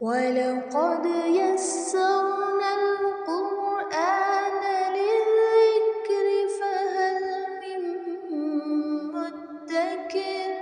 وَلَقَدْ يَسَّرْنَا الْقُرْآنَ لِلذِّكْرِ فَهَلْ مِن مُّدَّكِرٍ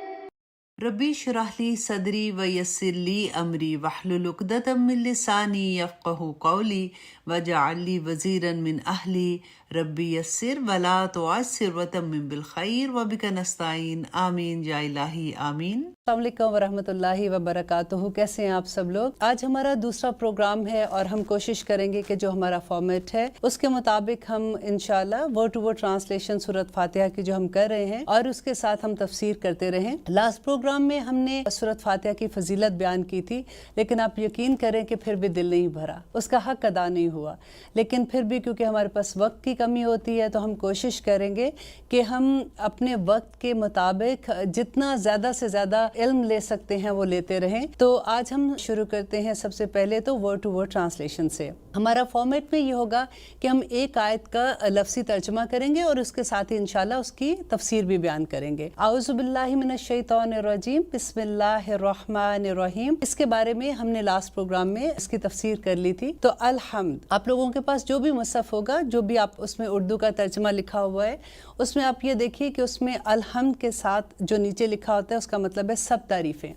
ربی اشرح لی صدری ویسر لی امری واحلل عقدۃ من لسانی یفقہوا قولی واجعل لی وزیرا من اہلی ربی یسر ولا تعسر وتمم بالخیر وبک نستعین آمین یا الہی آمین۔ السلام علیکم ورحمۃ اللہ وبرکاتہ، کیسے ہیں آپ سب لوگ؟ آج ہمارا دوسرا پروگرام ہے اور ہم کوشش کریں گے کہ جو ہمارا فارمیٹ ہے اس کے مطابق ہم انشاءاللہ ورڈ ٹو ورڈ ٹرانسلیشن سورۃ فاتحہ کی جو ہم کر رہے ہیں اور اس کے ساتھ ہم تفسیر کرتے رہیں۔ لاسٹ پروگرام میں ہم نے سورۃ فاتحہ کی فضیلت بیان کی تھی، لیکن آپ یقین کریں کہ پھر بھی دل نہیں بھرا، اس کا حق ادا نہیں ہوا۔ لیکن پھر بھی کیونکہ ہمارے پاس وقت کی کمی ہوتی ہے تو ہم کوشش کریں گے کہ ہم اپنے وقت کے مطابق جتنا زیادہ سے زیادہ علم لے سکتے ہیں وہ لیتے رہیں۔ تو آج ہم شروع کرتے ہیں سب سے پہلے تو ورڈ ٹو ورڈ ٹرانسلیشن سے۔ ہمارا فارمیٹ میں یہ ہوگا کہ ہم ایک آیت کا لفظی ترجمہ کریں گے اور اس کے ساتھ ہی انشاءاللہ اس کی تفسیر بھی بیان کریں گے۔ اعوذ باللہ من الشیطان الرجیم، بسم اللہ الرحمن الرحیم۔ اس کے بارے میں ہم نے لاسٹ پروگرام میں اس کی تفسیر کر لی تھی۔ تو الحمد، آپ لوگوں کے پاس جو بھی مصحف ہوگا، جو بھی آپ اس میں اردو کا ترجمہ لکھا ہوا ہے، اس میں آپ یہ دیکھیے کہ اس میں الحمد کے ساتھ جو نیچے لکھا ہوتا ہے اس کا مطلب ہے سب تعریفیں،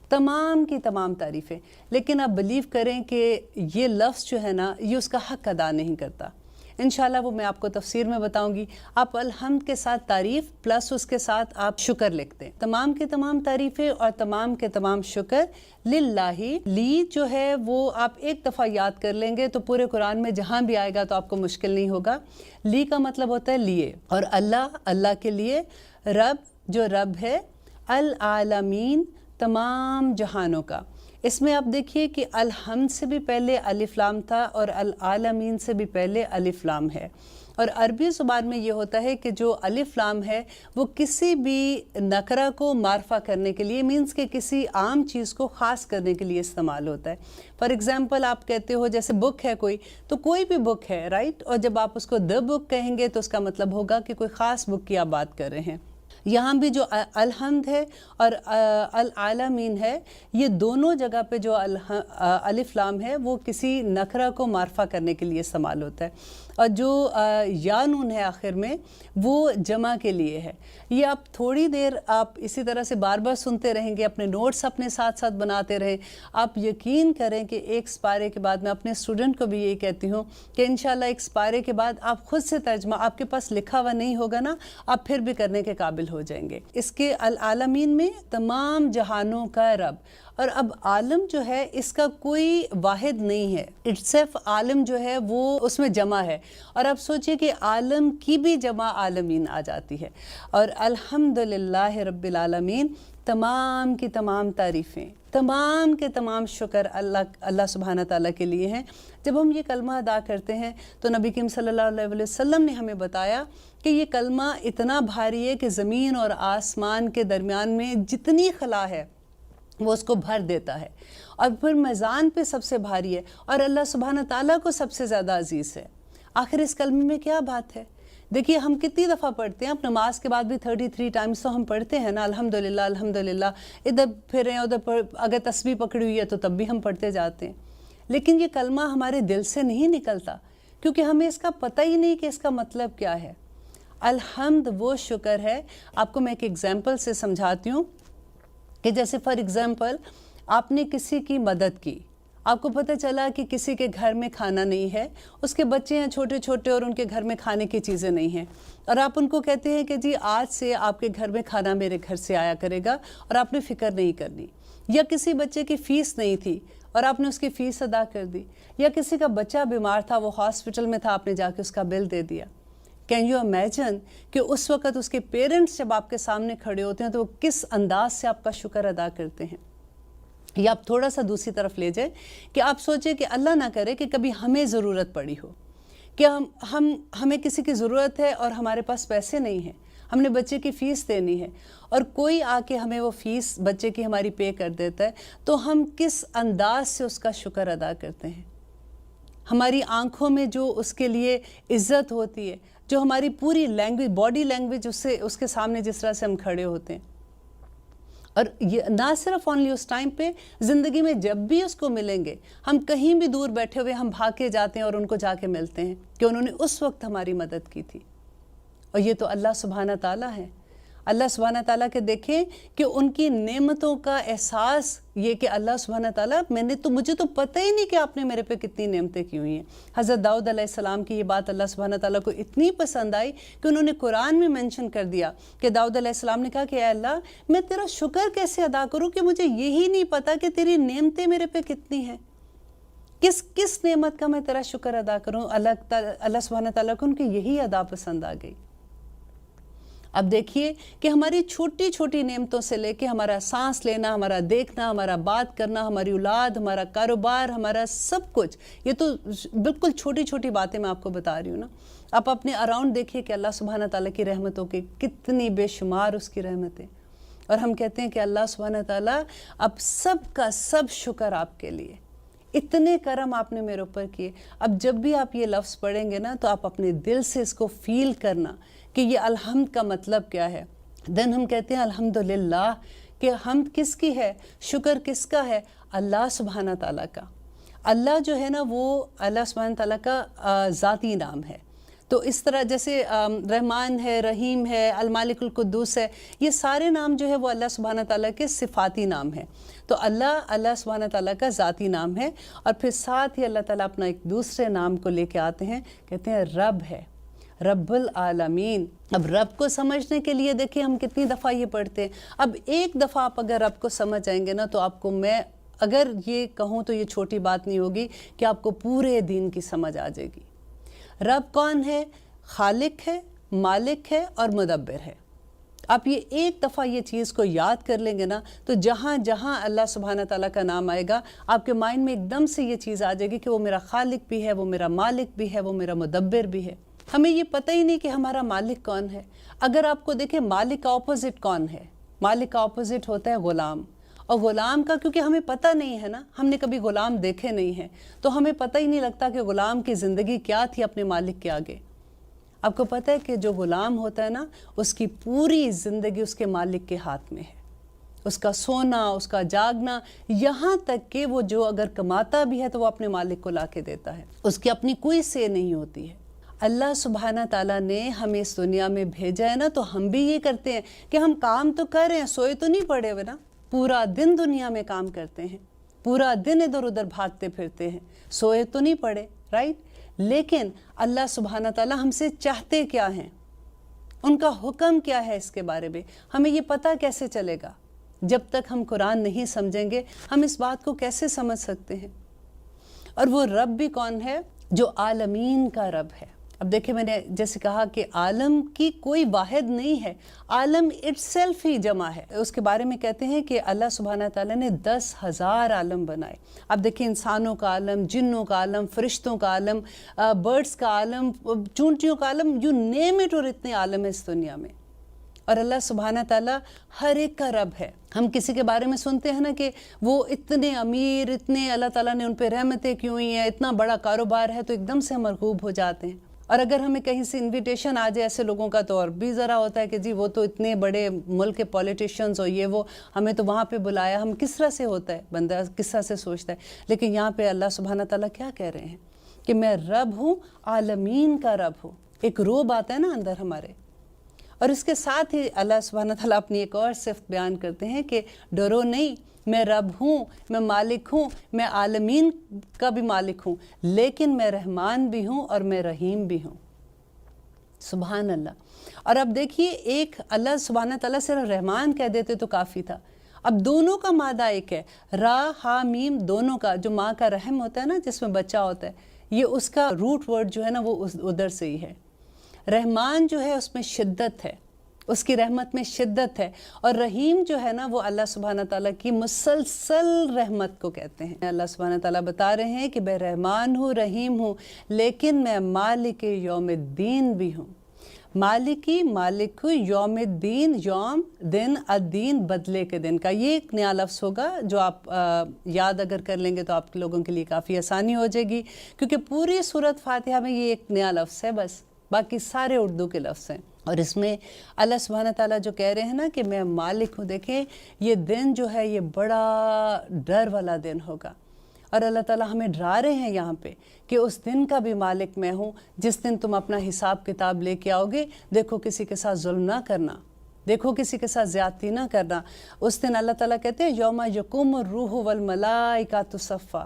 تمام کی تمام تعریفیں۔ لیکن آپ بلیو کریں کہ یہ لفظ جو ہے نا، یہ اس کا حق ادا نہیں کرتا۔ انشاءاللہ وہ میں آپ کو تفسیر میں بتاؤں گی۔ آپ الحمد کے ساتھ تعریف پلس اس کے ساتھ آپ شکر لکھتے ہیں، تمام کے تمام تعریفیں اور تمام کے تمام شکر للہ۔ لی جو ہے وہ آپ ایک دفعہ یاد کر لیں گے تو پورے قرآن میں جہاں بھی آئے گا تو آپ کو مشکل نہیں ہوگا۔ لی کا مطلب ہوتا ہے لیے، اور اللہ، اللہ کے لیے، رب جو رب ہے، العالمین تمام جہانوں کا۔ اس میں آپ دیکھیے کہ الحمد سے بھی پہلے الف لام تھا اور العالمین سے بھی پہلے الف لام ہے۔ اور عربی زبان میں یہ ہوتا ہے کہ جو الف لام ہے وہ کسی بھی نکرہ کو معرفہ کرنے کے لیے، مینس کہ کسی عام چیز کو خاص کرنے کے لیے استعمال ہوتا ہے۔ فار ایگزامپل آپ کہتے ہو جیسے بک ہے کوئی، تو کوئی بھی بک ہے، رائٹ؟ اور جب آپ اس کو دا بک کہیں گے تو اس کا مطلب ہوگا کہ کوئی خاص بک کی آپ بات کر رہے ہیں۔ یہاں بھی جو الحمد ہے اور العالمین ہے، یہ دونوں جگہ پہ جو الف لام ہے وہ کسی نکرہ کو معرفہ کرنے کے لیے استعمال ہوتا ہے، اور جو یا نون ہے آخر میں وہ جمع کے لیے ہے۔ یہ آپ تھوڑی دیر آپ اسی طرح سے بار بار سنتے رہیں گے، اپنے نوٹس اپنے ساتھ ساتھ بناتے رہیں۔ آپ یقین کریں کہ ایک سپارے کے بعد، میں اپنے اسٹوڈنٹ کو بھی یہی کہتی ہوں کہ انشاءاللہ ایک سپارے کے بعد آپ خود سے ترجمہ، آپ کے پاس لکھا ہوا نہیں ہوگا نا، آپ پھر بھی کرنے کے قابل ہو جائیں گے۔ اس کے العالمین میں تمام جہانوں کا رب، اور اب عالم جو ہے اس کا کوئی واحد نہیں ہے، صرف عالم جو ہے وہ اس میں جمع ہے، اور آپ سوچئے کہ عالم کی بھی جمع عالمین آ جاتی ہے۔ اور الحمدللہ رب العالمین، تمام کی تمام تعریفیں، تمام کے تمام شکر اللہ سبحانہ تعالیٰ کے لیے ہیں۔ جب ہم یہ کلمہ ادا کرتے ہیں تو نبی کریم صلی اللہ علیہ وسلم نے ہمیں بتایا کہ یہ کلمہ اتنا بھاری ہے کہ زمین اور آسمان کے درمیان میں جتنی خلا ہے وہ اس کو بھر دیتا ہے، اور پھر میزان پہ سب سے بھاری ہے، اور اللہ سبحانہ تعالیٰ کو سب سے زیادہ عزیز ہے۔ آخر اس کلمے میں کیا بات ہے؟ دیکھیے ہم کتنی دفعہ پڑھتے ہیں، اب نماز کے بعد بھی 33 ٹائمز تو ہم پڑھتے ہیں نا، الحمدللہ الحمدللہ، ادھر پھر رہے ہیں ادھر اگر تسبیح پکڑی ہوئی ہے تو تب بھی ہم پڑھتے جاتے ہیں۔ لیکن یہ کلمہ ہمارے دل سے نہیں نکلتا، کیونکہ ہمیں اس کا پتہ ہی نہیں کہ اس کا مطلب کیا ہے۔ الحمد وہ شکر ہے، آپ کو میں ایک ایگزامپل سے سمجھاتی ہوں کہ جیسے فار ایگزامپل آپ نے کسی کی مدد کی، آپ کو پتہ چلا کہ کسی کے گھر میں کھانا نہیں ہے، اس کے بچے ہیں چھوٹے چھوٹے اور ان کے گھر میں کھانے کی چیزیں نہیں ہیں، اور آپ ان کو کہتے ہیں کہ جی آج سے آپ کے گھر میں کھانا میرے گھر سے آیا کرے گا اور آپ نے فکر نہیں کرنی۔ یا کسی بچے کی فیس نہیں تھی اور آپ نے اس کی فیس ادا کر دی، یا کسی کا بچہ بیمار تھا، وہ ہاسپٹل میں تھا، آپ نے جا کے اس کا بل دے دیا۔ کین یو امیجن کہ اس وقت اس کے پیرنٹس جب آپ کے سامنے کھڑے ہوتے ہیں تو وہ کس انداز سے آپ کا شکر ادا کرتے ہیں؟ یا آپ تھوڑا سا دوسری طرف لے جائیں کہ آپ سوچیں کہ اللہ نہ کرے کہ کبھی ہمیں ضرورت پڑی ہو، کہ ہمیں کسی کی ضرورت ہے اور ہمارے پاس پیسے نہیں ہیں، ہم نے بچے کی فیس دینی ہے، اور کوئی آ کے ہمیں وہ فیس بچے کی ہماری پے کر دیتا ہے، تو ہم کس انداز سے اس کا شکر ادا کرتے ہیں؟ ہماری آنکھوں میں جو اس کے لیے عزت ہوتی ہے، جو ہماری پوری لینگویج، باڈی لینگویج اس کے سامنے جس طرح سے ہم کھڑے ہوتے ہیں، اور یہ نہ صرف اونلی اس ٹائم پہ، زندگی میں جب بھی اس کو ملیں گے، ہم کہیں بھی دور بیٹھے ہوئے ہم بھاگ کے جاتے ہیں اور ان کو جا کے ملتے ہیں کہ انہوں نے اس وقت ہماری مدد کی تھی. اور یہ تو اللہ سبحانہ تعالیٰ ہے. اللہ سبحانہ تعالیٰ کے دیکھیں کہ ان کی نعمتوں کا احساس یہ کہ اللہ سبحانہ تعالیٰ مجھے تو پتہ ہی نہیں کہ آپ نے میرے پہ کتنی نعمتیں کی ہوئی ہیں. حضرت داؤد علیہ السلام کی یہ بات اللہ سبحانہ تعالیٰ کو اتنی پسند آئی کہ انہوں نے قرآن میں منشن کر دیا کہ داؤد علیہ السلام نے کہا کہ اے اللہ میں تیرا شکر کیسے ادا کروں کہ مجھے یہی نہیں پتہ کہ تیری نعمتیں میرے پہ کتنی ہیں. کس نعمت کا میں تیرا شکر ادا کروں. اللہ سبحانہ تعالیٰ کو ان کی یہی ادا پسند آ گئی. اب دیکھیے کہ ہماری چھوٹی چھوٹی نعمتوں سے لے کے ہمارا سانس لینا، ہمارا دیکھنا، ہمارا بات کرنا، ہماری اولاد، ہمارا کاروبار، ہمارا سب کچھ، یہ تو بالکل چھوٹی چھوٹی باتیں میں آپ کو بتا رہی ہوں نا. آپ اپنے اراؤنڈ دیکھیے کہ اللہ سبحانہ تعالیٰ کی رحمتوں کے کتنی بے شمار اس کی رحمتیں. اور ہم کہتے ہیں کہ اللہ سبحانہ تعالیٰ اب سب کا سب شکر آپ کے لیے، اتنے کرم آپ نے میرے اوپر کیے. اب جب بھی آپ یہ لفظ پڑھیں گے نا تو آپ اپنے دل سے اس کو فیل کرنا کہ یہ الحمد کا مطلب کیا ہے. دین ہم کہتے ہیں الحمدللہ، کہ حمد کس کی ہے، شکر کس کا ہے، اللہ سبحانہ تعالیٰ کا. اللہ جو ہے نا وہ اللہ سبحانہ تعالیٰ کا ذاتی نام ہے. تو اس طرح جیسے رحمان ہے، رحیم ہے، المالک القدوس ہے، یہ سارے نام جو ہے وہ اللہ سبحانہ تعالیٰ کے صفاتی نام ہیں. تو اللہ سبحانہ تعالیٰ کا ذاتی نام ہے. اور پھر ساتھ ہی اللہ تعالیٰ اپنا ایک دوسرے نام کو لے کے آتے ہیں، کہتے ہیں رب ہے، رب العالمین. اب رب کو سمجھنے کے لیے دیکھیں ہم کتنی دفعہ یہ پڑھتے ہیں. اب ایک دفعہ آپ اگر رب کو سمجھ جائیں گے نا تو آپ کو میں اگر یہ کہوں تو یہ چھوٹی بات نہیں ہوگی کہ آپ کو پورے دین کی سمجھ آ جائے گی. رب کون ہے؟ خالق ہے، مالک ہے اور مدبر ہے. آپ یہ ایک دفعہ یہ چیز کو یاد کر لیں گے نا تو جہاں جہاں اللہ سبحانہ تعالیٰ کا نام آئے گا آپ کے مائنڈ میں ایک دم سے یہ چیز آ جائے گی کہ وہ میرا خالق بھی ہے، وہ میرا مالک بھی ہے، وہ میرا مدبر بھی ہے. ہمیں یہ پتہ ہی نہیں کہ ہمارا مالک کون ہے. اگر آپ کو دیکھیں مالک کا اپوزٹ کون ہے؟ مالک کا اپوزٹ ہوتا ہے غلام. اور غلام کا کیونکہ ہمیں پتہ نہیں ہے نا، ہم نے کبھی غلام دیکھے نہیں ہیں تو ہمیں پتہ ہی نہیں لگتا کہ غلام کی زندگی کیا تھی اپنے مالک کے آگے. آپ کو پتہ ہے کہ جو غلام ہوتا ہے نا اس کی پوری زندگی اس کے مالک کے ہاتھ میں ہے. اس کا سونا، اس کا جاگنا، یہاں تک کہ وہ جو اگر کماتا بھی ہے تو وہ اپنے مالک کو لا کے دیتا ہے. اس کی اپنی کوئی سے نہیں ہوتی ہے. اللہ سبحانہ تعالیٰ نے ہمیں اس دنیا میں بھیجا ہے نا تو ہم بھی یہ کرتے ہیں کہ ہم کام تو کر رہے ہیں، سوئے تو نہیں پڑے ہوئے نا. پورا دن دنیا میں کام کرتے ہیں، پورا دن ادھر ادھر بھاگتے پھرتے ہیں، سوئے تو نہیں پڑے، رائٹ. لیکن اللہ سبحانہ تعالیٰ ہم سے چاہتے کیا ہیں، ان کا حکم کیا ہے، اس کے بارے میں ہمیں یہ پتہ کیسے چلے گا؟ جب تک ہم قرآن نہیں سمجھیں گے ہم اس بات کو کیسے سمجھ سکتے ہیں؟ اور وہ رب بھی کون ہے؟ جو عالمین کا رب ہے. اب دیکھیں میں نے جیسے کہا کہ عالم کی کوئی واحد نہیں ہے، عالم اٹ سیلف ہی جمع ہے. اس کے بارے میں کہتے ہیں کہ اللہ سبحانہ تعالیٰ نے 10,000 عالم بنائے. اب دیکھیں انسانوں کا عالم، جنوں کا عالم، فرشتوں کا عالم، برڈز کا عالم، چونٹیوں کا عالم، یو نیم اٹ. اور اتنے عالم ہیں اس دنیا میں. اور اللہ سبحانہ تعالیٰ ہر ایک کا رب ہے. ہم کسی کے بارے میں سنتے ہیں نا کہ وہ اتنے امیر، اتنے اللہ تعالیٰ نے ان پہ رحمتیں کی ہوئی ہیں، اتنا بڑا کاروبار ہے، تو ایک دم سے ہم مرغوب ہو جاتے ہیں. اور اگر ہمیں کہیں سے انویٹیشن آ جائے ایسے لوگوں کا تو اور بھی ذرا ہوتا ہے کہ جی وہ تو اتنے بڑے ملک کے پولیٹیشنز اور یہ وہ، ہمیں تو وہاں پہ بلایا. ہم کس طرح سے ہوتا ہے، بندہ کس طرح سے سوچتا ہے. لیکن یہاں پہ اللہ سبحانہ تعالیٰ کیا کہہ رہے ہیں کہ میں رب ہوں، عالمین کا رب ہوں. ایک روب آتا ہے نا اندر ہمارے. اور اس کے ساتھ ہی اللہ سبحانہ تعالیٰ اپنی ایک اور صفت بیان کرتے ہیں کہ ڈرو نہیں، میں رب ہوں، میں مالک ہوں، میں عالمین کا بھی مالک ہوں، لیکن میں رحمان بھی ہوں اور میں رحیم بھی ہوں. سبحان اللہ. اور اب دیکھیے ایک اللہ سبحانہ تعالیٰ صرف رحمان کہہ دیتے تو کافی تھا. اب دونوں کا مادہ ایک ہے، را ہا میم، دونوں کا. جو ماں کا رحم ہوتا ہے نا جس میں بچہ ہوتا ہے، یہ اس کا روٹ ورڈ جو ہے نا وہ ادھر سے ہی ہے. رحمان جو ہے اس میں شدت ہے، اس کی رحمت میں شدت ہے. اور رحیم جو ہے نا وہ اللہ سبحانہ تعالیٰ کی مسلسل رحمت کو کہتے ہیں. اللہ سبحانہ تعالیٰ بتا رہے ہیں کہ میں رحمان ہوں، رحیم ہوں، لیکن میں مالک یوم الدین بھی ہوں. مالکی، مالک ہوں، یوم الدین، یوم دن، الدین بدلے کے دن کا. یہ ایک نیا لفظ ہوگا جو آپ یاد اگر کر لیں گے تو آپ لوگوں کے لیے کافی آسانی ہو جائے گی، کیونکہ پوری سورۃ فاتحہ میں یہ ایک نیا لفظ ہے بس، باقی سارے اردو کے لفظ ہیں. اور اس میں اللہ سبحانہ تعالیٰ جو کہہ رہے ہیں نا کہ میں مالک ہوں، دیکھیں یہ دن جو ہے یہ بڑا ڈر والا دن ہوگا، اور اللہ تعالیٰ ہمیں ڈرا رہے ہیں یہاں پہ کہ اس دن کا بھی مالک میں ہوں، جس دن تم اپنا حساب کتاب لے کے آؤ گے، دیکھو کسی کے ساتھ ظلم نہ کرنا، دیکھو کسی کے ساتھ زیادتی نہ کرنا۔ اس دن اللہ تعالیٰ کہتے ہیں یوم یقوم الروح والملائکۃ صفا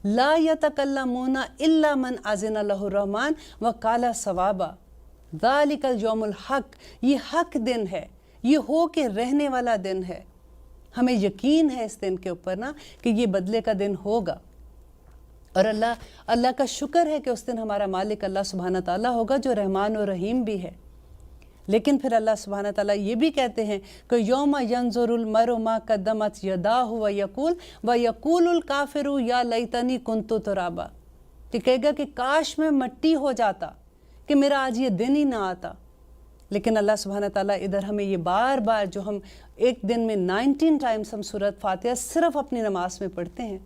لا یتکلمون الا من اذن لہ الرحمن وقال صوابا ذالک الیوم الحق، یہ حق دن ہے، یہ ہو کے رہنے والا دن ہے، ہمیں یقین ہے اس دن کے اوپر نا کہ یہ بدلے کا دن ہوگا۔ اور اللہ کا شکر ہے کہ اس دن ہمارا مالک اللہ سبحانہ تعالیٰ ہوگا جو رحمان و رحیم بھی ہے۔ لیکن پھر اللہ سبحانہ تعالیٰ یہ بھی کہتے ہیں کہ یوم ینظر المرء ما قدمت یداہ ویقول الکافر یا لیتنی کنت ترابا، کہ کہے گا کہ کاش میں مٹی ہو جاتا، کہ میرا آج یہ دن ہی نہ آتا۔ لیکن اللہ سبحانہ تعالیٰ ادھر ہمیں یہ بار بار جو ہم ایک دن میں 19 ٹائمز ہم سورۃ فاتحہ صرف اپنی نماز میں پڑھتے ہیں،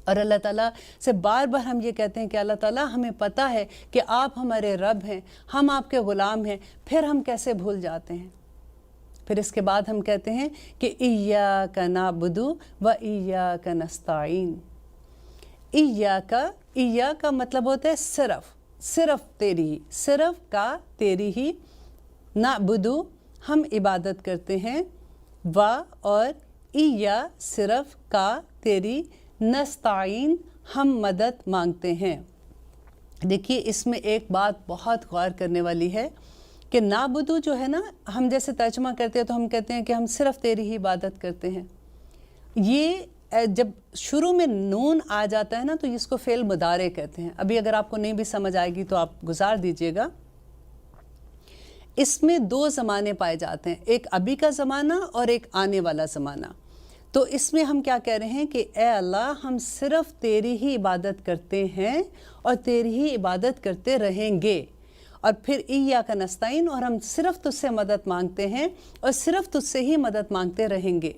اور اللہ تعالیٰ سے بار بار ہم یہ کہتے ہیں کہ اللہ تعالیٰ ہمیں پتہ ہے کہ آپ ہمارے رب ہیں، ہم آپ کے غلام ہیں، پھر ہم کیسے بھول جاتے ہیں؟ پھر اس کے بعد ہم کہتے ہیں کہ ایاک نعبد و ایاک نستعین۔ ایاک مطلب ہوتا ہے صرف تیری ہی، صرف کا تیری ہی، نعبدو ہم عبادت کرتے ہیں، و اور ایا صرف کا تیری، نستعین ہم مدد مانگتے ہیں۔ دیکھیے اس میں ایک بات بہت غور کرنے والی ہے کہ نعبدو جو ہے نا، ہم جیسے ترجمہ کرتے ہیں تو ہم کہتے ہیں کہ ہم صرف تیری ہی عبادت کرتے ہیں۔ یہ جب شروع میں نون آ جاتا ہے نا تو اس کو فعل مضارع کہتے ہیں۔ ابھی اگر آپ کو نہیں بھی سمجھ آئے گی تو آپ گزار دیجئے گا۔ اس میں دو زمانے پائے جاتے ہیں، ایک ابھی کا زمانہ اور ایک آنے والا زمانہ۔ تو اس میں ہم کیا کہہ رہے ہیں کہ اے اللہ ہم صرف تیری ہی عبادت کرتے ہیں اور تیری ہی عبادت کرتے رہیں گے، اور پھر ایاک نستعین، اور ہم صرف تجھ سے مدد مانگتے ہیں اور صرف تجھ سے ہی مدد مانگتے رہیں گے۔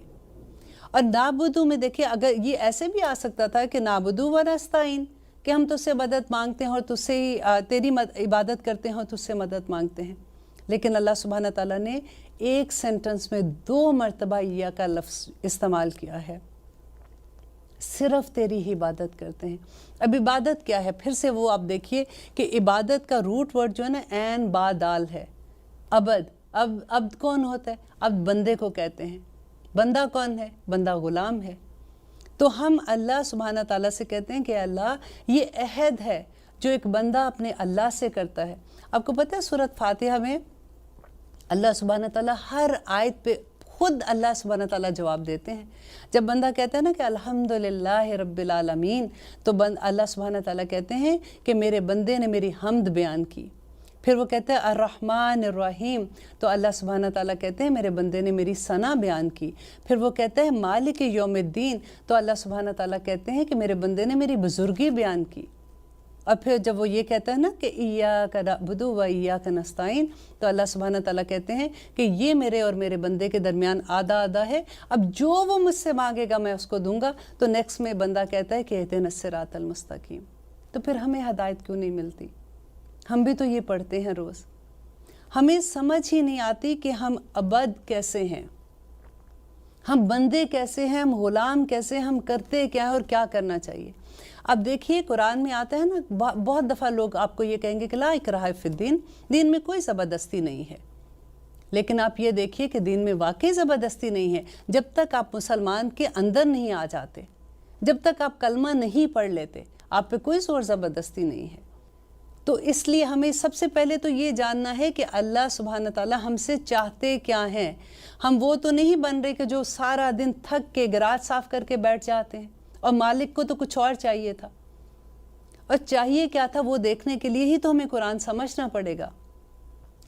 اور نعبدو میں دیکھیں اگر یہ ایسے بھی آ سکتا تھا کہ نعبدو و نستعین، کہ ہم تجھ سے مدد مانگتے ہیں اور تجھ سے ہی تیری عبادت کرتے ہیں اور تجھ سے مدد مانگتے ہیں۔ لیکن اللہ سبحانہ تعالیٰ نے ایک سینٹنس میں 2 مرتبہ ایاک کا لفظ استعمال کیا ہے، صرف تیری ہی عبادت کرتے ہیں۔ اب عبادت کیا ہے؟ پھر سے وہ آپ دیکھیے کہ عبادت کا روٹ ورڈ جو ہے نا عین با دال ہے، عبد کون ہوتا ہے؟ عبد بندے کو کہتے ہیں۔ بندہ کون ہے؟ بندہ غلام ہے۔ تو ہم اللہ سبحانہ تعالیٰ سے کہتے ہیں کہ اللہ یہ عہد ہے جو ایک بندہ اپنے اللہ سے کرتا ہے۔ آپ کو پتہ ہے سورۃ فاتحہ میں اللہ سبحانہ تعالیٰ ہر آیت پہ خود اللہ سبحانہ تعالیٰ جواب دیتے ہیں۔ جب بندہ کہتا ہے نا کہ الحمدللہ رب العالمین، تو اللہ سبحانہ تعالیٰ کہتے ہیں کہ میرے بندے نے میری حمد بیان کی۔ پھر وہ کہتے ہیں الرحمن الرحیم، تو اللہ سبحانہ تعالیٰ کہتے ہیں میرے بندے نے میری ثنا بیان کی۔ پھر وہ کہتے ہیں مالک یوم الدین، تو اللہ سبحانہ تعالیٰ کہتے ہیں کہ میرے بندے نے میری بزرگی بیان کی۔ اور پھر جب وہ یہ کہتا ہے نا کہ ایاک نعبد و ایاک نستعین، تو اللہ سبحانہ تعالیٰ کہتے ہیں کہ یہ میرے اور میرے بندے کے درمیان آدھا آدھا ہے، اب جو وہ مجھ سے مانگے گا میں اس کو دوں گا۔ تو نیکسٹ میں بندہ کہتا ہے کہ اہدنا الصراط المستقیم۔ تو پھر ہمیں ہدایت کیوں نہیں ملتی؟ ہم بھی تو یہ پڑھتے ہیں روز، ہمیں سمجھ ہی نہیں آتی کہ ہم عبد کیسے ہیں، ہم بندے کیسے ہیں، ہم غلام کیسے، ہم کرتے کیا ہیں اور کیا کرنا چاہیے۔ اب دیکھیے قرآن میں آتا ہے نا، بہت دفعہ لوگ آپ کو یہ کہیں گے کہ لا اکراہ فی الدین، دین میں کوئی زبردستی نہیں ہے۔ لیکن آپ یہ دیکھیے کہ دین میں واقعی زبردستی نہیں ہے جب تک آپ مسلمان کے اندر نہیں آ جاتے، جب تک آپ کلمہ نہیں پڑھ لیتے، آپ پہ کوئی زور زبردستی نہیں ہے۔ تو اس لیے ہمیں سب سے پہلے تو یہ جاننا ہے کہ اللہ سبحانہ تعالیٰ ہم سے چاہتے کیا ہیں۔ ہم وہ تو نہیں بن رہے کہ جو سارا دن تھک کے گراج صاف کر کے بیٹھ جاتے ہیں، اور مالک کو تو کچھ اور چاہیے تھا، اور چاہیے کیا تھا وہ دیکھنے کے لیے ہی تو ہمیں قرآن سمجھنا پڑے گا۔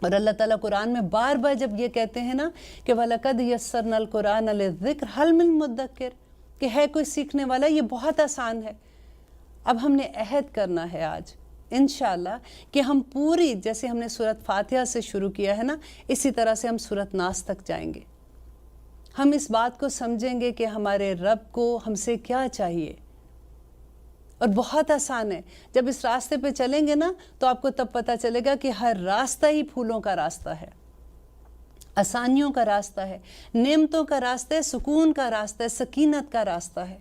اور اللہ تعالیٰ قرآن میں بار بار جب یہ کہتے ہیں نا کہ وَلَقَدْ يَسَّرْنَا الْقُرْآنَ لِلذِّكْرِ هَلْ مِن مُدَّكِّرٍ، کہ ہے کوئی سیکھنے والا، یہ بہت آسان ہے۔ اب ہم نے عہد کرنا ہے آج انشاءاللہ کہ ہم پوری، جیسے ہم نے سورۃ فاتحہ سے شروع کیا ہے نا، اسی طرح سے ہم سورۃ ناس تک جائیں گے۔ ہم اس بات کو سمجھیں گے کہ ہمارے رب کو ہم سے کیا چاہیے، اور بہت آسان ہے. جب اس راستے پہ چلیں گے نا تو آپ کو تب پتہ چلے گا کہ ہر راستہ ہی پھولوں کا راستہ ہے، آسانیوں کا راستہ ہے، نعمتوں کا راستہ ہے، سکون کا راستہ ہے، سکینت کا راستہ ہے.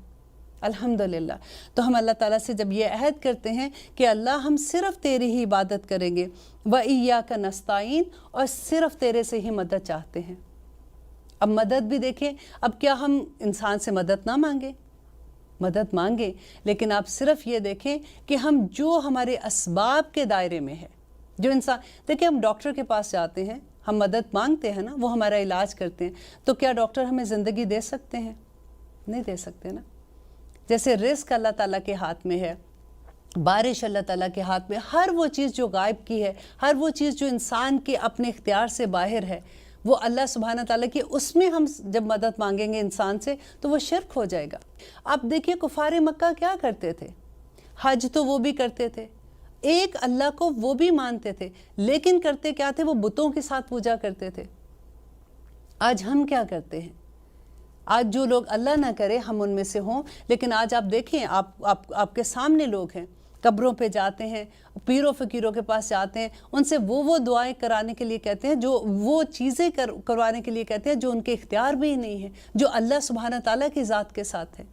الحمدللہ. تو ہم اللہ تعالیٰ سے جب یہ عہد کرتے ہیں کہ اللہ ہم صرف تیری ہی عبادت کریں گے، وَإِيَّاكَ نَسْتَعِينُ، اور صرف تیرے سے ہی مدد چاہتے ہیں. اب مدد بھی دیکھیں، اب کیا ہم انسان سے مدد نہ مانگیں؟ مدد مانگیں، لیکن آپ صرف یہ دیکھیں کہ ہم جو ہمارے اسباب کے دائرے میں ہے، جو انسان، دیکھیں ہم ڈاکٹر کے پاس جاتے ہیں، ہم مدد مانگتے ہیں نا، وہ ہمارا علاج کرتے ہیں، تو کیا ڈاکٹر ہمیں زندگی دے سکتے ہیں؟ نہیں دے سکتے نا. جیسے رزق اللہ تعالیٰ کے ہاتھ میں ہے، بارش اللہ تعالیٰ کے ہاتھ میں، ہر وہ چیز جو غائب کی ہے، ہر وہ چیز جو انسان کے اپنے اختیار سے باہر ہے، وہ اللہ سبحانہ تعالیٰ کی، اس میں ہم جب مدد مانگیں گے انسان سے تو وہ شرک ہو جائے گا. آپ دیکھیے کفار مکہ کیا کرتے تھے، حج تو وہ بھی کرتے تھے، ایک اللہ کو وہ بھی مانتے تھے، لیکن کرتے کیا تھے، وہ بتوں کے ساتھ پوجا کرتے تھے. آج ہم کیا کرتے ہیں؟ آج جو لوگ اللہ نہ کرے ہم ان میں سے ہوں، لیکن آج آپ دیکھیں، آپ کے سامنے لوگ ہیں، قبروں پہ جاتے ہیں، پیروں فقیروں کے پاس جاتے ہیں، ان سے وہ دعائیں کرانے کے لیے کہتے ہیں، جو وہ چیزیں کروانے کے لیے کہتے ہیں جو ان کے اختیار بھی نہیں ہیں، جو اللہ سبحانہ تعالیٰ کی ذات کے ساتھ ہے.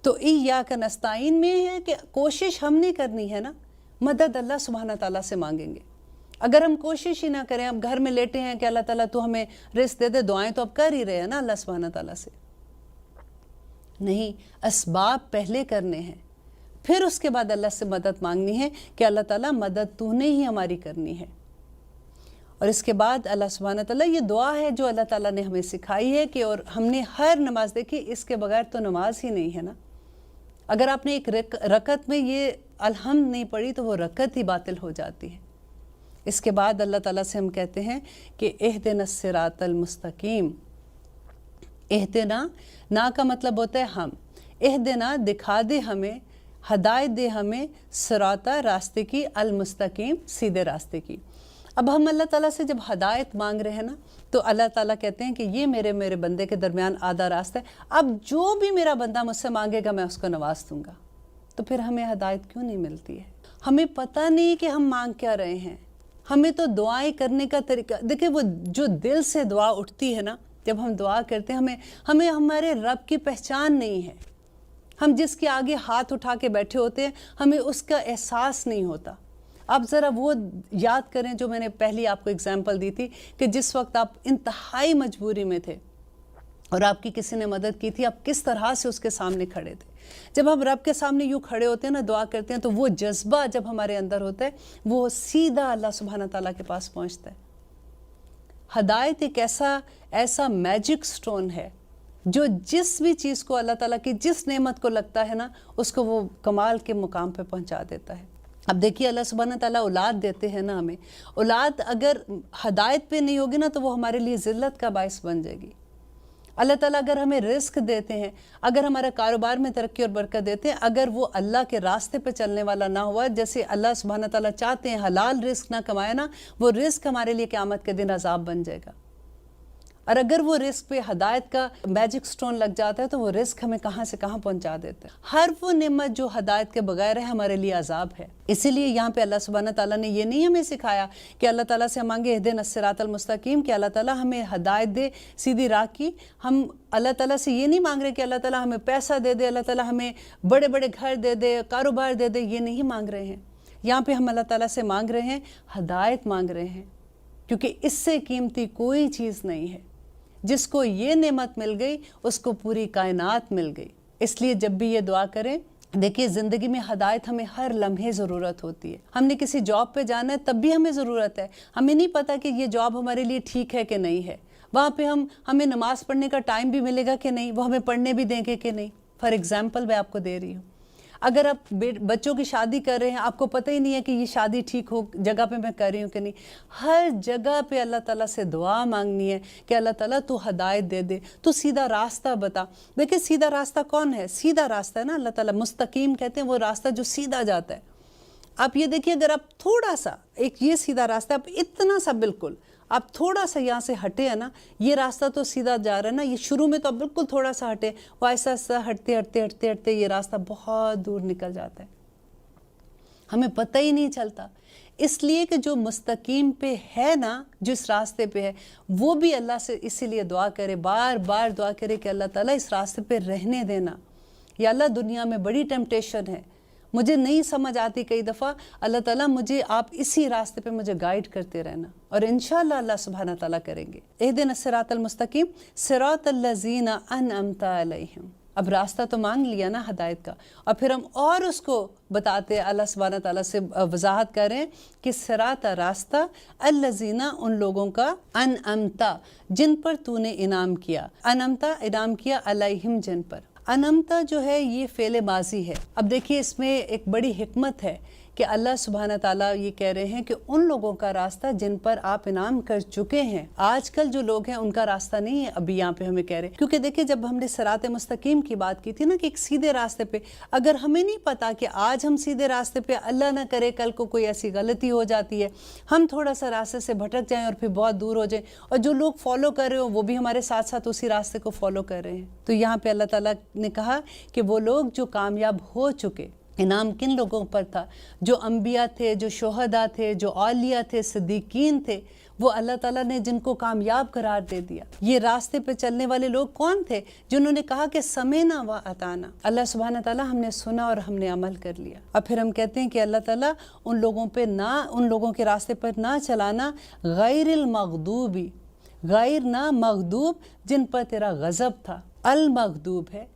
تو ایاک نستعین میں ہے کہ کوشش ہم نے کرنی ہے نا، مدد اللہ سبحانہ تعالیٰ سے مانگیں گے. اگر ہم کوشش ہی نہ کریں، اب گھر میں لیٹے ہیں کہ اللہ تعالیٰ تو ہمیں رزق دے دے، دعائیں تو اب کر ہی رہے ہیں نا اللہ سبحانہ تعالیٰ سے. نہیں، اسباب پہلے کرنے ہیں، پھر اس کے بعد اللہ سے مدد مانگنی ہے کہ اللہ تعالیٰ مدد تو نے ہی ہماری کرنی ہے. اور اس کے بعد اللہ سبحانہ تعالیٰ، یہ دعا ہے جو اللہ تعالیٰ نے ہمیں سکھائی ہے کہ، اور ہم نے ہر نماز دیکھی، اس کے بغیر تو نماز ہی نہیں ہے نا. اگر آپ نے ایک رکعت میں یہ الحمد نہیں پڑھی تو وہ رکعت ہی باطل ہو جاتی ہے. اس کے بعد اللہ تعالیٰ سے ہم کہتے ہیں کہ اہدنا الصراط المستقیم. اہدنا، نا کا مطلب ہوتا ہے ہم، اہدنا دکھا دے ہمیں، ہدایت دے ہمیں، صراطہ راستے کی، المستقیم سیدھے راستے کی. اب ہم اللہ تعالیٰ سے جب ہدایت مانگ رہے ہیں نا تو اللہ تعالیٰ کہتے ہیں کہ یہ میرے بندے کے درمیان آدھا راستہ ہے، اب جو بھی میرا بندہ مجھ سے مانگے گا میں اس کو نواز دوں گا. تو پھر ہمیں ہدایت کیوں نہیں ملتی ہے؟ ہمیں پتہ نہیں کہ ہم مانگ کیا رہے ہیں. ہمیں تو دعائیں کرنے کا طریقہ دیکھیں، وہ جو دل سے دعا اٹھتی ہے نا، جب ہم دعا کرتے ہیں، ہمیں ہمارے رب کی پہچان نہیں ہے. ہم جس کے آگے ہاتھ اٹھا کے بیٹھے ہوتے ہیں ہمیں اس کا احساس نہیں ہوتا. آپ ذرا وہ یاد کریں جو میں نے پہلی آپ کو اگزامپل دی تھی کہ جس وقت آپ انتہائی مجبوری میں تھے اور آپ کی کسی نے مدد کی تھی، آپ کس طرح سے اس کے سامنے کھڑے تھے. جب ہم رب کے سامنے یوں کھڑے ہوتے ہیں نا، دعا کرتے ہیں، تو وہ جذبہ جب ہمارے اندر ہوتا ہے وہ سیدھا اللہ سبحانہ تعالیٰ کے پاس پہنچتا ہے. ہدایت ایک ایسا میجک سٹون ہے جو جس بھی چیز کو اللہ تعالیٰ کی جس نعمت کو لگتا ہے نا، اس کو وہ کمال کے مقام پہ پہنچا دیتا ہے. اب دیکھیے اللہ سبحانہ تعالیٰ اولاد دیتے ہیں نا ہمیں، اولاد اگر ہدایت پہ نہیں ہوگی نا تو وہ ہمارے لیے ذلت کا باعث بن جائے گی. اللہ تعالیٰ اگر ہمیں رزق دیتے ہیں، اگر ہمارا کاروبار میں ترقی اور برکت دیتے ہیں، اگر وہ اللہ کے راستے پہ چلنے والا نہ ہوا، جیسے اللہ سبحانہ تعالیٰ چاہتے ہیں حلال رزق نہ کمائے نا، وہ رزق ہمارے لیے قیامت کے دن عذاب بن جائے گا. اور اگر وہ رزق پہ ہدایت کا میجک سٹون لگ جاتا ہے تو وہ رزق ہمیں کہاں سے کہاں پہنچا دیتا ہے. ہر وہ نعمت جو ہدایت کے بغیر ہے ہمارے لیے عذاب ہے. اسی لیے یہاں پہ اللہ سبحانہ تعالیٰ نے یہ نہیں ہمیں سکھایا کہ اللہ تعالیٰ سے ہم مانگے اہدنا الصراط المستقیم، کہ اللہ تعالیٰ ہمیں ہدایت دے سیدھی راہ کی. ہم اللہ تعالیٰ سے یہ نہیں مانگ رہے کہ اللہ تعالیٰ ہمیں پیسہ دے دے، اللہ تعالیٰ ہمیں بڑے بڑے گھر دے دے، کاروبار دے دے، یہ نہیں مانگ رہے ہیں. یہاں پہ ہم اللہ تعالیٰ سے مانگ رہے ہیں، ہدایت مانگ رہے ہیں، کیونکہ اس سے قیمتی کوئی چیز نہیں ہے. جس کو یہ نعمت مل گئی اس کو پوری کائنات مل گئی. اس لیے جب بھی یہ دعا کریں، دیکھیے زندگی میں ہدایت ہمیں ہر لمحے ضرورت ہوتی ہے. ہم نے کسی جاب پہ جانا ہے تب بھی ہمیں ضرورت ہے، ہمیں نہیں پتہ کہ یہ جاب ہمارے لیے ٹھیک ہے کہ نہیں ہے. وہاں پہ ہمیں نماز پڑھنے کا ٹائم بھی ملے گا کہ نہیں، وہ ہمیں پڑھنے بھی دیں گے کہ نہیں. فار ایگزامپل میں آپ کو دے رہی ہوں، اگر آپ بچوں کی شادی کر رہے ہیں، آپ کو پتہ ہی نہیں ہے کہ یہ شادی ٹھیک ہو جگہ پہ میں کر رہی ہوں کہ نہیں. ہر جگہ پہ اللہ تعالیٰ سے دعا مانگنی ہے کہ اللہ تعالیٰ تو ہدایت دے دے، تو سیدھا راستہ بتا. دیکھیں سیدھا راستہ کون ہے؟ سیدھا راستہ ہے نا اللہ تعالیٰ. مستقیم کہتے ہیں وہ راستہ جو سیدھا جاتا ہے. آپ یہ دیکھیے، اگر آپ تھوڑا سا ایک یہ سیدھا راستہ، آپ اتنا سا بالکل آپ تھوڑا سا یہاں سے ہٹے ہیں نا، یہ راستہ تو سیدھا جا رہا ہے نا، یہ شروع میں تو آپ بالکل تھوڑا سا ہٹے، وہ آہستہ آہستہ ہٹتے ہٹتے ہٹتے ہٹتے یہ راستہ بہت دور نکل جاتا ہے، ہمیں پتہ ہی نہیں چلتا۔ اس لیے کہ جو مستقیم پہ ہے نا، جس راستے پہ ہے، وہ بھی اللہ سے اسی لیے دعا کرے، بار بار دعا کرے کہ اللہ تعالیٰ اس راستے پہ رہنے دینا، یا اللہ دنیا میں بڑی ٹیمپٹیشن ہے، مجھے نہیں سمجھ آتی کئی دفعہ، اللہ تعالیٰ مجھے آپ اسی راستے پہ مجھے گائیڈ کرتے رہنا، اور انشاءاللہ اللہ سبحانہ تعالیٰ کریں گے۔ اہدنا الصراط المستقیم صراط الذین انعمت علیہم۔ اب راستہ تو مانگ لیا نا ہدایت کا، اور پھر ہم اور اس کو بتاتے ہیں، اللہ سبحانہ تعالیٰ سے وضاحت کریں کہ صراط راستہ الذین ان لوگوں کا انعمت جن پر تو نے انعام کیا، انعمت انعام کیا علیہم جن پر۔ انعمت جو ہے یہ فعل ماضی ہے۔ اب دیکھیے اس میں ایک بڑی حکمت ہے کہ اللہ سبحانہ تعالیٰ یہ کہہ رہے ہیں کہ ان لوگوں کا راستہ جن پر آپ انعام کر چکے ہیں۔ آج کل جو لوگ ہیں ان کا راستہ نہیں ہے، ابھی یہاں پہ ہمیں کہہ رہے ہیں، کیونکہ دیکھیں جب ہم نے صراط مستقیم کی بات کی تھی نا کہ ایک سیدھے راستے پہ، اگر ہمیں نہیں پتا کہ آج ہم سیدھے راستے پہ، اللہ نہ کرے کل کو کوئی ایسی غلطی ہو جاتی ہے، ہم تھوڑا سا راستے سے بھٹک جائیں اور پھر بہت دور ہو جائیں، اور جو لوگ فالو کر رہے ہو وہ بھی ہمارے ساتھ ساتھ اسی راستے کو فالو کر رہے ہیں، تو یہاں پہ اللہ تعالیٰ نے کہا کہ وہ لوگ جو کامیاب ہو چکے، انعام کن لوگوں پر تھا؟ جو انبیاء تھے، جو شہداء تھے، جو اولیاء تھے، صدیقین تھے، وہ اللہ تعالیٰ نے جن کو کامیاب قرار دے دیا۔ یہ راستے پہ چلنے والے لوگ کون تھے؟ جنہوں نے کہا کہ سمعنا و اطعنا، اللہ سبحانہ تعالیٰ ہم نے سنا اور ہم نے عمل کر لیا۔ اب پھر ہم کہتے ہیں کہ اللہ تعالیٰ ان لوگوں پہ نہ، ان لوگوں کے راستے پر نہ چلانا، غیر المغضوبی، غیر نہ مغضوب جن پر تیرا غضب تھا، المغضوب ہے،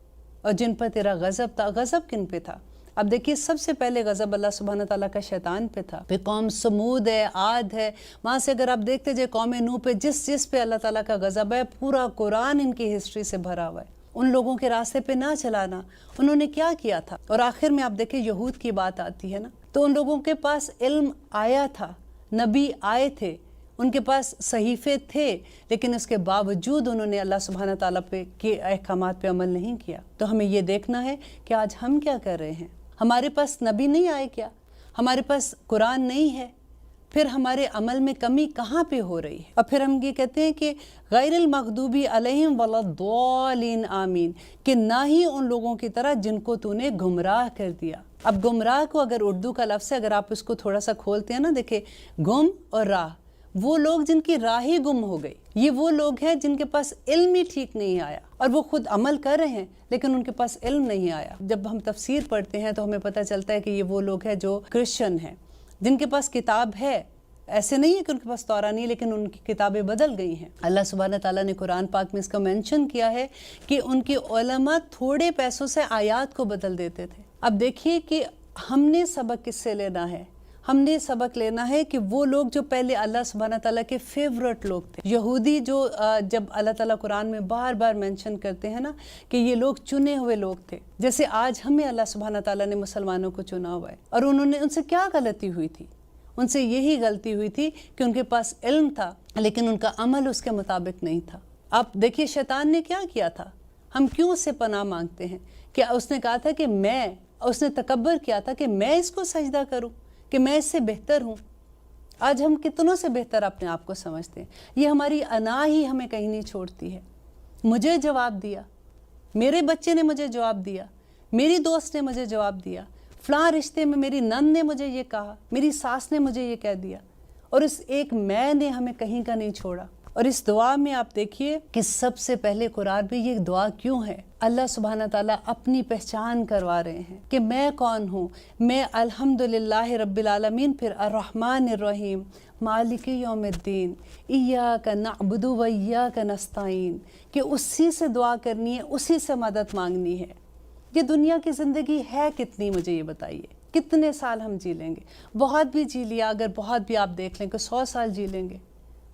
اور جن پر تیرا غضب تھا، غضب کن پہ تھا؟ اب دیکھیے سب سے پہلے غضب اللہ سبحانہ تعالیٰ کا شیطان پہ تھا، پھر قوم سمود ہے، عاد ہے، وہاں سے اگر آپ دیکھتے جائے قوم نوح پہ، جس پہ اللہ تعالیٰ کا غضب ہے، پورا قرآن ان کی ہسٹری سے بھرا ہوا ہے۔ ان لوگوں کے راستے پہ نہ چلانا، انہوں نے کیا کیا تھا؟ اور آخر میں آپ دیکھیں یہود کی بات آتی ہے نا، تو ان لوگوں کے پاس علم آیا تھا، نبی آئے تھے، ان کے پاس صحیفے تھے، لیکن اس کے باوجود انہوں نے اللہ سبحانہ تعالیٰ پہ کے احکامات پہ عمل نہیں کیا۔ تو ہمیں یہ دیکھنا ہے کہ آج ہم کیا کر رہے ہیں؟ ہمارے پاس نبی نہیں آئے کیا؟ ہمارے پاس قرآن نہیں ہے؟ پھر ہمارے عمل میں کمی کہاں پہ ہو رہی ہے؟ اور پھر ہم یہ کہتے ہیں کہ غیر المغضوبی علیہم ولا الضالین آمین، کہ نہ ہی ان لوگوں کی طرح جن کو تو نے گمراہ کر دیا۔ اب گمراہ کو اگر اردو کا لفظ ہے، اگر آپ اس کو تھوڑا سا کھولتے ہیں نا، دیکھیں گم اور راہ، وہ لوگ جن کی راہ ہی گم ہو گئی، یہ وہ لوگ ہیں جن کے پاس علم ہی ٹھیک نہیں آیا، اور وہ خود عمل کر رہے ہیں لیکن ان کے پاس علم نہیں آیا۔ جب ہم تفسیر پڑھتے ہیں تو ہمیں پتہ چلتا ہے کہ یہ وہ لوگ ہیں جو کرسچن ہیں، جن کے پاس کتاب ہے، ایسے نہیں ہے کہ ان کے پاس تورات نہیں، لیکن ان کی کتابیں بدل گئی ہیں۔ اللہ سبحانہ تعالیٰ نے قرآن پاک میں اس کا مینشن کیا ہے کہ ان کے علماء تھوڑے پیسوں سے آیات کو بدل دیتے تھے۔ اب دیکھیے کہ ہم نے سبق کس سے لینا ہے؟ ہم نے سبق لینا ہے کہ وہ لوگ جو پہلے اللہ سبحانہ تعالیٰ کے فیورٹ لوگ تھے، یہودی، جو جب اللہ تعالیٰ قرآن میں بار بار مینشن کرتے ہیں نا کہ یہ لوگ چنے ہوئے لوگ تھے، جیسے آج ہمیں اللہ سبحانہ تعالیٰ نے مسلمانوں کو چنا ہوا ہے، اور انہوں نے، ان سے کیا غلطی ہوئی تھی؟ ان سے یہی غلطی ہوئی تھی کہ ان کے پاس علم تھا لیکن ان کا عمل اس کے مطابق نہیں تھا۔ آپ دیکھیے شیطان نے کیا کیا تھا، ہم کیوں اس سے پناہ مانگتے ہیں؟ کہ اس نے کہا تھا کہ اس نے تکبر کیا تھا کہ میں اس کو سجدہ کروں، کہ میں اس سے بہتر ہوں۔ آج ہم کتنوں سے بہتر اپنے آپ کو سمجھتے ہیں، یہ ہماری انا ہی ہمیں کہیں نہیں چھوڑتی ہے۔ مجھے جواب دیا، میرے بچے نے مجھے جواب دیا، میری دوست نے مجھے جواب دیا، فلاں رشتے میں میری نند نے مجھے یہ کہا، میری ساس نے مجھے یہ کہہ دیا، اور اس ایک میں نے ہمیں کہیں کا نہیں چھوڑا۔ اور اس دعا میں آپ دیکھیے کہ سب سے پہلے قرآن میں یہ دعا کیوں ہے؟ اللہ سبحانہ تعالیٰ اپنی پہچان کروا رہے ہیں کہ میں کون ہوں، میں الحمدللہ رب العالمین، پھر الرحمن الرحیم، مالک یوم الدین، ایاک نعبد و ایاک نستعین، کہ اسی سے دعا کرنی ہے، اسی سے مدد مانگنی ہے۔ یہ دنیا کی زندگی ہے کتنی، مجھے یہ بتائیے، کتنے سال ہم جی لیں گے؟ بہت بھی جی لیا، اگر بہت بھی آپ دیکھ لیں کہ 100 سال جی لیں گے۔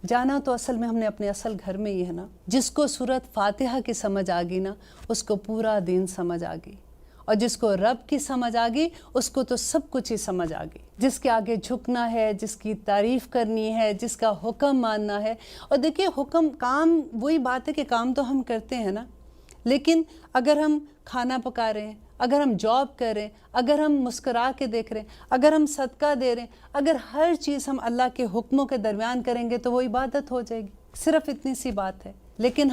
جانا تو اصل میں ہم نے اپنے اصل گھر میں ہی ہے نا۔ جس کو سورت فاتحہ کی سمجھ آ گئی نا، اس کو پورا دین سمجھ آ گئی، اور جس کو رب کی سمجھ آ گئی اس کو تو سب کچھ ہی سمجھ آ گئی۔ جس کے آگے جھکنا ہے، جس کی تعریف کرنی ہے، جس کا حکم ماننا ہے۔ اور دیکھیے حکم، کام، وہی بات ہے کہ کام تو ہم کرتے ہیں نا، لیکن اگر ہم کھانا پکا رہے ہیں، اگر ہم جاب کر رہے ہیں، اگر ہم مسکرا کے دیکھ رہے ہیں، اگر ہم صدقہ دے رہے ہیں، اگر ہر چیز ہم اللہ کے حکموں کے درمیان کریں گے تو وہ عبادت ہو جائے گی. صرف اتنی سی بات ہے. لیکن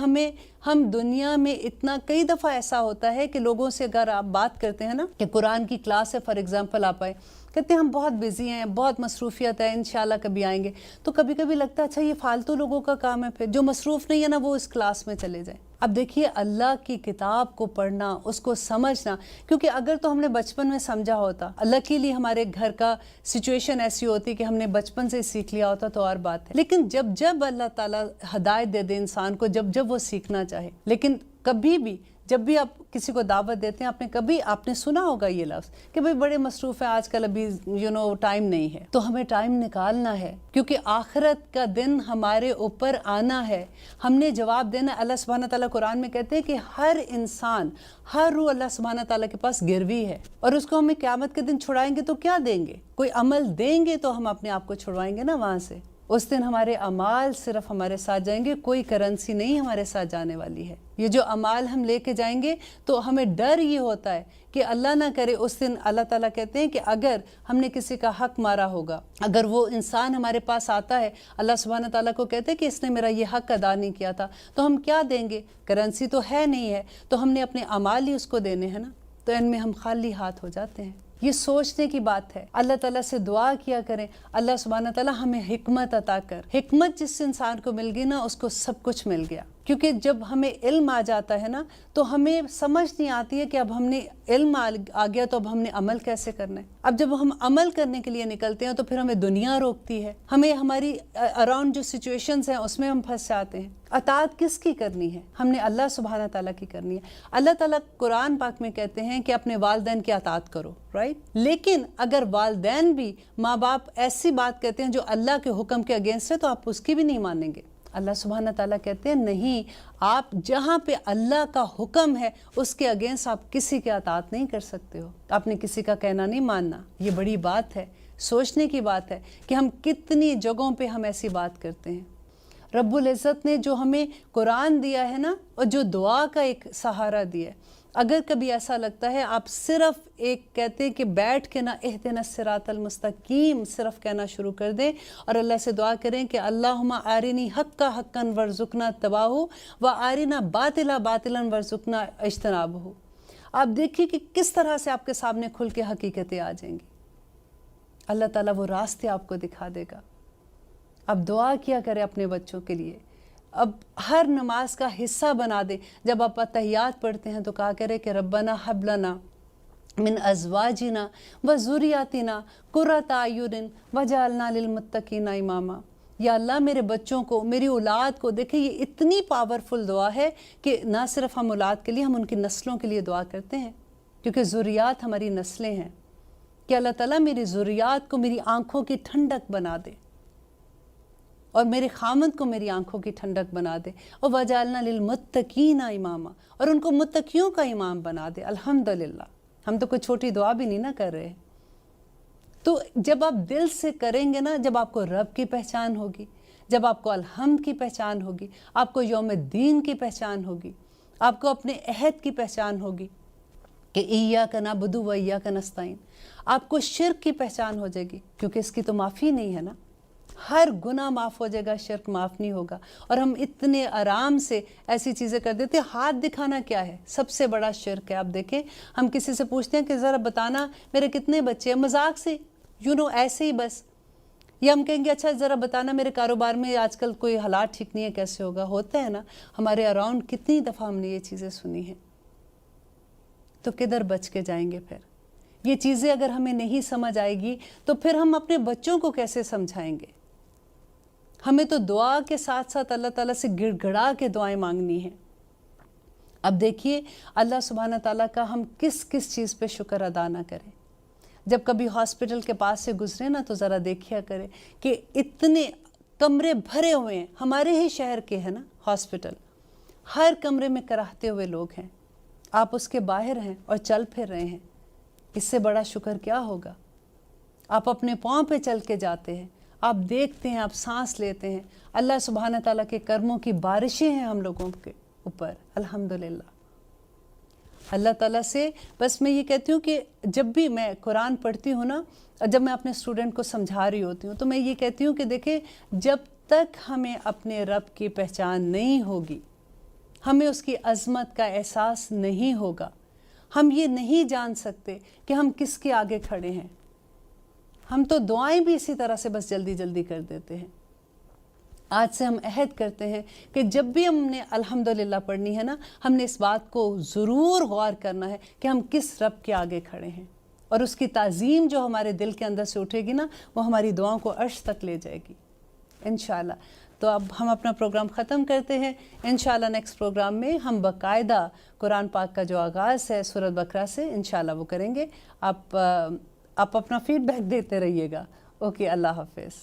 ہم دنیا میں اتنا کئی دفعہ ایسا ہوتا ہے کہ لوگوں سے اگر آپ بات کرتے ہیں نا کہ قرآن کی کلاس ہے، فار ایگزامپل آپ آئے، کہتے ہیں ہم بہت بزی ہیں، بہت مصروفیت ہے، انشاءاللہ کبھی آئیں گے. تو کبھی کبھی لگتا ہے اچھا یہ فالتو لوگوں کا کام ہے، پھر جو مصروف نہیں ہے نا وہ اس کلاس میں چلے جائیں. اب دیکھیے اللہ کی کتاب کو پڑھنا، اس کو سمجھنا، کیونکہ اگر تو ہم نے بچپن میں سمجھا ہوتا، اللہ کے لیے ہمارے گھر کا سچویشن ایسی ہوتی کہ ہم نے بچپن سے سیکھ لیا ہوتا تو اور بات ہے. لیکن جب اللہ تعالیٰ ہدایت دے دے انسان کو، جب وہ سیکھنا چاہے. لیکن کبھی بھی جب بھی آپ کسی کو دعوت دیتے ہیں، آپ نے سنا ہوگا یہ لفظ کہ بھئی بڑے مصروف ہیں آج کل، ابھی ٹائم نہیں ہے. تو ہمیں ٹائم نکالنا ہے، کیونکہ آخرت کا دن ہمارے اوپر آنا ہے. ہم نے جواب دینا. اللہ سبحانہ تعالیٰ قرآن میں کہتے ہیں کہ ہر انسان، ہر روح اللہ سبحانہ تعالیٰ کے پاس گروی ہے، اور اس کو ہمیں قیامت کے دن چھڑائیں گے تو کیا دیں گے؟ کوئی عمل دیں گے تو ہم اپنے آپ کو چھڑوائیں گے نا وہاں سے. اس دن ہمارے اعمال صرف ہمارے ساتھ جائیں گے، کوئی کرنسی نہیں ہمارے ساتھ جانے والی ہے. یہ جو اعمال ہم لے کے جائیں گے تو ہمیں ڈر یہ ہوتا ہے کہ اللہ نہ کرے اس دن اللہ تعالیٰ کہتے ہیں کہ اگر ہم نے کسی کا حق مارا ہوگا، اگر وہ انسان ہمارے پاس آتا ہے، اللہ سبحانہ تعالیٰ کو کہتے ہیں کہ اس نے میرا یہ حق ادا نہیں کیا تھا، تو ہم کیا دیں گے؟ کرنسی تو ہے نہیں ہے، تو ہم نے اپنے اعمال ہی اس کو دینے ہیں نا. تو ان میں ہم خالی ہاتھ ہو جاتے ہیں. یہ سوچنے کی بات ہے. اللہ تعالیٰ سے دعا کیا کریں اللہ سبحانہ تعالیٰ ہمیں حکمت عطا کر. حکمت جس انسان کو مل گئی نا اس کو سب کچھ مل گیا. کیونکہ جب ہمیں علم آ جاتا ہے نا تو ہمیں سمجھ نہیں آتی ہے کہ اب ہم نے علم آ گیا تو اب ہم نے عمل کیسے کرنا ہے. اب جب ہم عمل کرنے کے لیے نکلتے ہیں تو پھر ہمیں دنیا روکتی ہے، ہمیں ہماری اراؤنڈ جو سچویشنز ہیں اس میں ہم پھنس جاتے ہیں. اطاعت کس کی کرنی ہے؟ ہم نے اللہ سبحانہ تعالیٰ کی کرنی ہے. اللہ تعالیٰ قرآن پاک میں کہتے ہیں کہ اپنے والدین کی اطاعت کرو، رائٹ. لیکن اگر والدین بھی، ماں باپ ایسی بات کہتے ہیں جو اللہ کے حکم کے اگینسٹ ہے تو آپ اس کی بھی نہیں مانیں گے. اللہ سبحانہ تعالیٰ کہتے ہیں نہیں، آپ جہاں پہ اللہ کا حکم ہے اس کے اگینسٹ آپ کسی کی اطاعت نہیں کر سکتے ہو. آپ نے کسی کا کہنا نہیں ماننا. یہ بڑی بات ہے، سوچنے کی بات ہے کہ ہم کتنی جگہوں پہ ہم ایسی بات کرتے ہیں. رب العزت نے جو ہمیں قرآن دیا ہے نا، اور جو دعا کا ایک سہارا دیا ہے، اگر کبھی ایسا لگتا ہے آپ صرف ایک کہتے ہیں کہ بیٹھ کے نا اہدنا الصراط المستقیم صرف کہنا شروع کر دیں اور اللہ سے دعا کریں کہ اللہم آرنی حقا حقا ورزقنا اتباعہ و آرنا باطلا باطلا ورزقنا اجتنابہ. آپ دیکھیے کہ کس طرح سے آپ کے سامنے کھل کے حقیقتیں آ جائیں گی. اللہ تعالیٰ وہ راستے آپ کو دکھا دے گا. اب دعا کیا کرے اپنے بچوں کے لیے. اب ہر نماز کا حصہ بنا دے. جب آپ تحیات پڑھتے ہیں تو کہا کرے کہ ربنا حب لنا من ازواجنا و ذریاتنا قرۃ اعین وجعلنا للمتقین اماما. یا اللہ میرے بچوں کو، میری اولاد کو، دیکھیں یہ اتنی پاورفل دعا ہے کہ نہ صرف ہم اولاد کے لیے، ہم ان کی نسلوں کے لیے دعا کرتے ہیں، کیونکہ ذریات ہماری نسلیں ہیں. کہ اللہ تعالیٰ میری ذریات کو میری آنکھوں کی ٹھنڈک بنا دے، اور میرے خامد کو میری آنکھوں کی ٹھنڈک بنا دے. اور وجعلنا للمتقین اماما، اور ان کو متقیوں کا امام بنا دے. الحمدللہ ہم تو کوئی چھوٹی دعا بھی نہیں نہ کر رہے. تو جب آپ دل سے کریں گے نا، جب آپ کو رب کی پہچان ہوگی، جب آپ کو الحمد کی پہچان ہوگی، آپ کو یوم الدین کی پہچان ہوگی، آپ کو اپنے عہد کی پہچان ہوگی کہ ایاک نعبد و ایاک نستعین، آپ کو شرک کی پہچان ہو جائے گی، کیونکہ اس کی تو معافی نہیں ہے نا. ہر گناہ معاف ہو جائے گا، شرک معاف نہیں ہوگا. اور ہم اتنے آرام سے ایسی چیزیں کر دیتے ہیں. ہاتھ دکھانا کیا ہے؟ سب سے بڑا شرک ہے. آپ دیکھیں ہم کسی سے پوچھتے ہیں کہ ذرا بتانا میرے کتنے بچے ہیں، مذاق سے ایسے ہی بس. یا ہم کہیں گے اچھا ذرا بتانا میرے کاروبار میں آج کل کوئی حالات ٹھیک نہیں ہے، کیسے ہوگا. ہوتا ہے نا ہمارے اراؤنڈ. کتنی دفعہ ہم نے یہ چیزیں سنی ہیں. تو کدھر بچ کے جائیں گے پھر؟ یہ چیزیں اگر ہمیں نہیں سمجھ آئے گی تو پھر ہم اپنے بچوں کو کیسے سمجھائیں گے؟ ہمیں تو دعا کے ساتھ ساتھ اللہ تعالیٰ سے گڑ گڑا کے دعائیں مانگنی ہیں. اب دیکھیے اللہ سبحانہ تعالیٰ کا ہم کس کس چیز پہ شکر ادا نہ کریں. جب کبھی ہاسپٹل کے پاس سے گزرے نا تو ذرا دیکھیا کرے کہ اتنے کمرے بھرے ہوئے ہیں. ہمارے ہی شہر کے ہیں نا ہاسپٹل، ہر کمرے میں کراہتے ہوئے لوگ ہیں. آپ اس کے باہر ہیں اور چل پھر رہے ہیں. اس سے بڑا شکر کیا ہوگا؟ آپ اپنے پاؤں پہ چل کے جاتے ہیں، آپ دیکھتے ہیں، آپ سانس لیتے ہیں. اللہ سبحانہ تعالیٰ کے کرموں کی بارشیں ہیں ہم لوگوں کے اوپر. الحمدللہ. اللہ تعالیٰ سے بس میں یہ کہتی ہوں کہ جب بھی میں قرآن پڑھتی ہوں نا، اور جب میں اپنے اسٹوڈنٹ کو سمجھا رہی ہوتی ہوں، تو میں یہ کہتی ہوں کہ دیکھیں، جب تک ہمیں اپنے رب کی پہچان نہیں ہوگی، ہمیں اس کی عظمت کا احساس نہیں ہوگا، ہم یہ نہیں جان سکتے کہ ہم کس کے آگے کھڑے ہیں. ہم تو دعائیں بھی اسی طرح سے بس جلدی جلدی کر دیتے ہیں. آج سے ہم عہد کرتے ہیں کہ جب بھی ہم نے الحمدللہ پڑھنی ہے نا، ہم نے اس بات کو ضرور غور کرنا ہے کہ ہم کس رب کے آگے کھڑے ہیں، اور اس کی تعظیم جو ہمارے دل کے اندر سے اٹھے گی نا، وہ ہماری دعاؤں کو عرش تک لے جائے گی انشاءاللہ. تو اب ہم اپنا پروگرام ختم کرتے ہیں. انشاءاللہ نیکسٹ پروگرام میں ہم باقاعدہ قرآن پاک کا جو آغاز ہے سورۃ بقرہ سے انشاءاللہ وہ کریں گے. آپ اپنا فیڈ بیک دیتے رہیے گا. اوکے، اللہ حافظ.